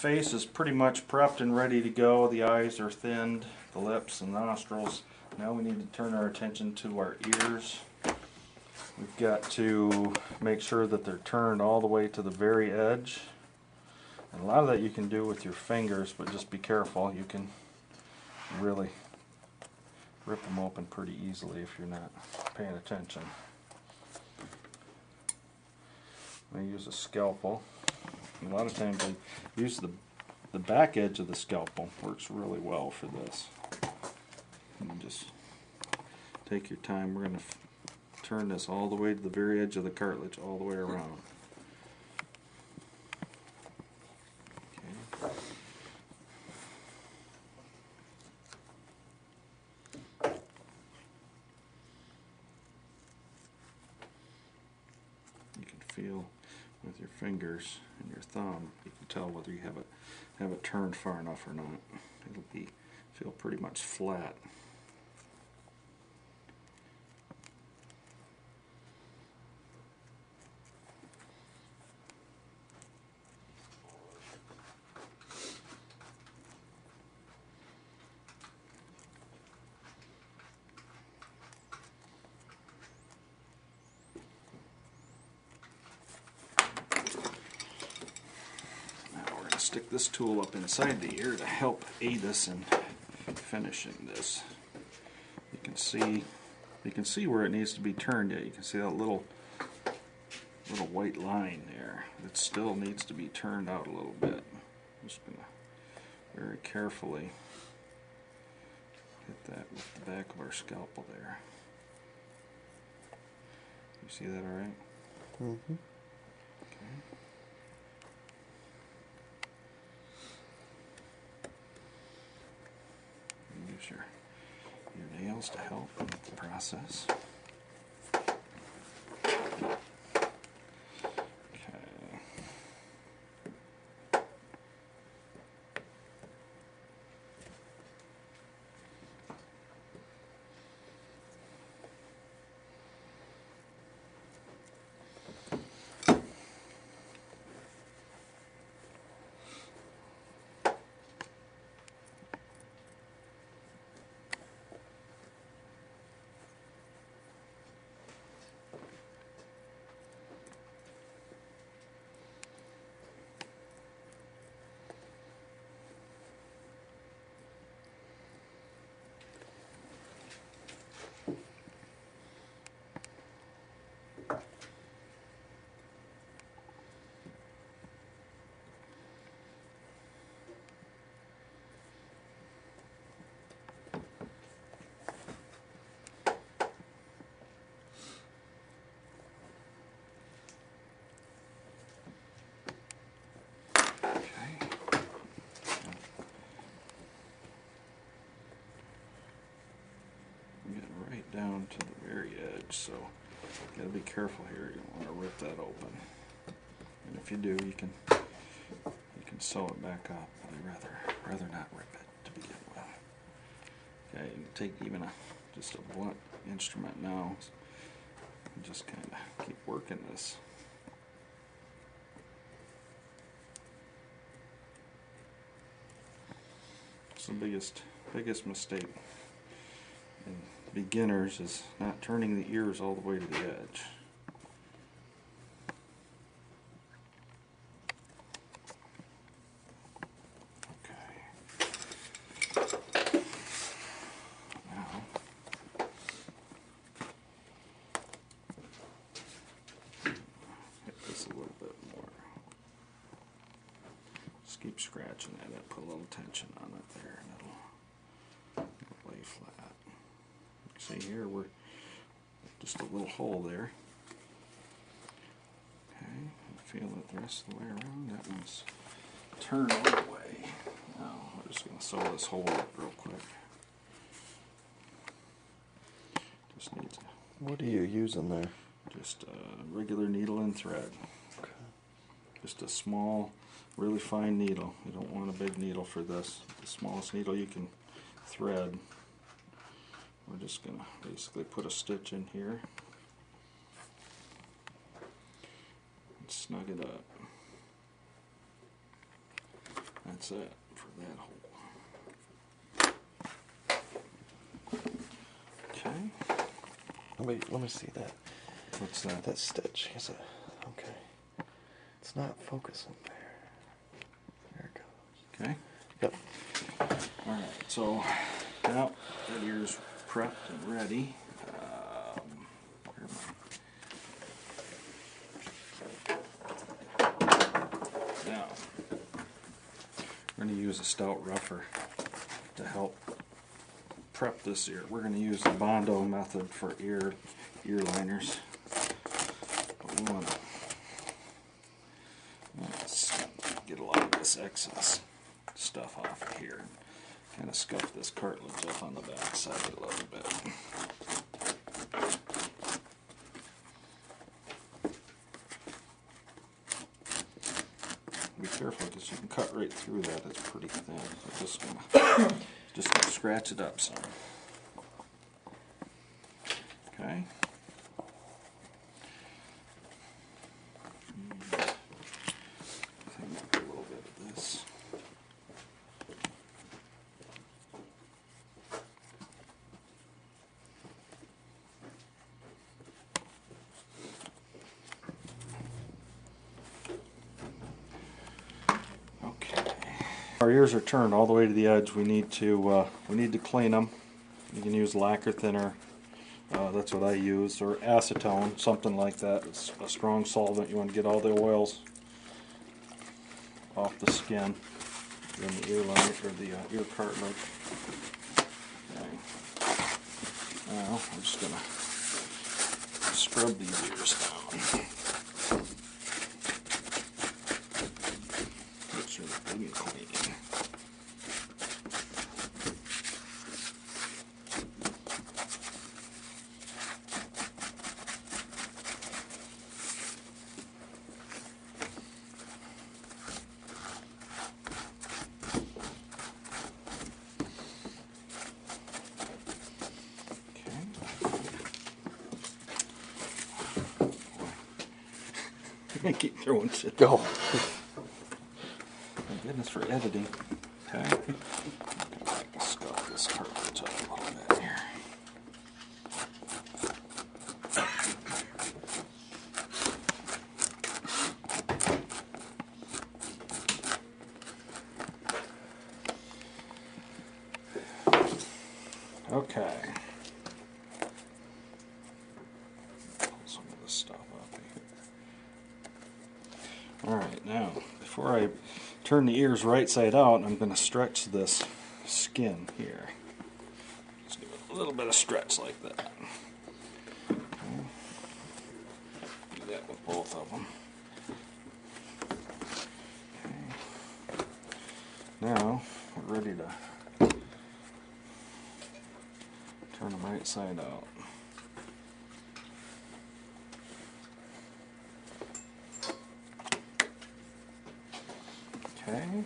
face is pretty much prepped and ready to go. The eyes are thinned, the lips and nostrils. Now we need to turn our attention to our ears. We've got to make sure that they're turned all the way to the very edge. And a lot of that you can do with your fingers, but just be careful. You can really rip them open pretty easily if you're not paying attention. I use a scalpel. A lot of times I use the back edge of the scalpel. Works really well for this. And just take your time. We're going to turn this all the way to the very edge of the cartilage, all the way around. Okay. You can feel with your fingers and your thumb, you can tell whether you have it turned far enough or not. It'll feel pretty much flat. Stick this tool up inside the ear to help aid us in finishing this. You can see where it needs to be turned yet. You can see that little white line there. It still needs to be turned out a little bit. I'm just going to very carefully hit that with the back of our scalpel there. You see that all right? Mm-hmm. Okay. Use your nails to help with the process. Right down to the very edge, so you gotta be careful here. You don't want to rip that open. And if you do, you can sew it back up. But I'd rather not rip it to begin with. Okay, you can take even just a blunt instrument now and just kind of keep working this. It's the biggest mistake in beginners is not turning the ears all the way to the edge. Okay. Now, hit this a little bit more. Just keep scratching at it, put a little tension on it there, and it'll lay flat. See here, we're just a little hole there. Okay, feel it the rest of the way around. That one's turned all the way. Now we're just going to sew this hole up real quick. Just need to. What are you using there? Just a regular needle and thread. Okay. Just a small, really fine needle. You don't want a big needle for this. The smallest needle you can thread. We're just going to basically put a stitch in here and snug it up. That's it for that hole. Okay. Let me see that. What's that? That stitch. Is it? Okay. It's not focusing there. There it goes. Okay. Yep. Alright, so now that ear's prepped and ready. Where am I? Now, we're going to use a stout rougher to help prep this ear. We're going to use the Bondo method for ear liners. But we want to get a lot of this excess stuff off of here. Kind of scuff this cartilage up on the back side a little bit. Be careful because you can cut right through that. It's pretty thin. I'm just gonna scratch it up some. Okay. Clean up a little bit of this. Our ears are turned all the way to the edge. We need to clean them. You can use lacquer thinner. That's what I use, or acetone, something like that. It's a strong solvent. You want to get all the oils off the skin in the ear line or the ear cartilage. Okay. Now I'm just gonna scrub these ears down. Make sure they're good and clean. I keep throwing shit. Go. Thank goodness for editing. Okay. I'm gonna scuff this cartilage up a little bit here. Okay. Pull some of this stuff up here. Alright, now, before I turn the ears right side out, I'm going to stretch this skin here. Just give it a little bit of stretch like that. Okay. Do that with both of them. Okay. Now, we're ready to turn them right side out. Okay.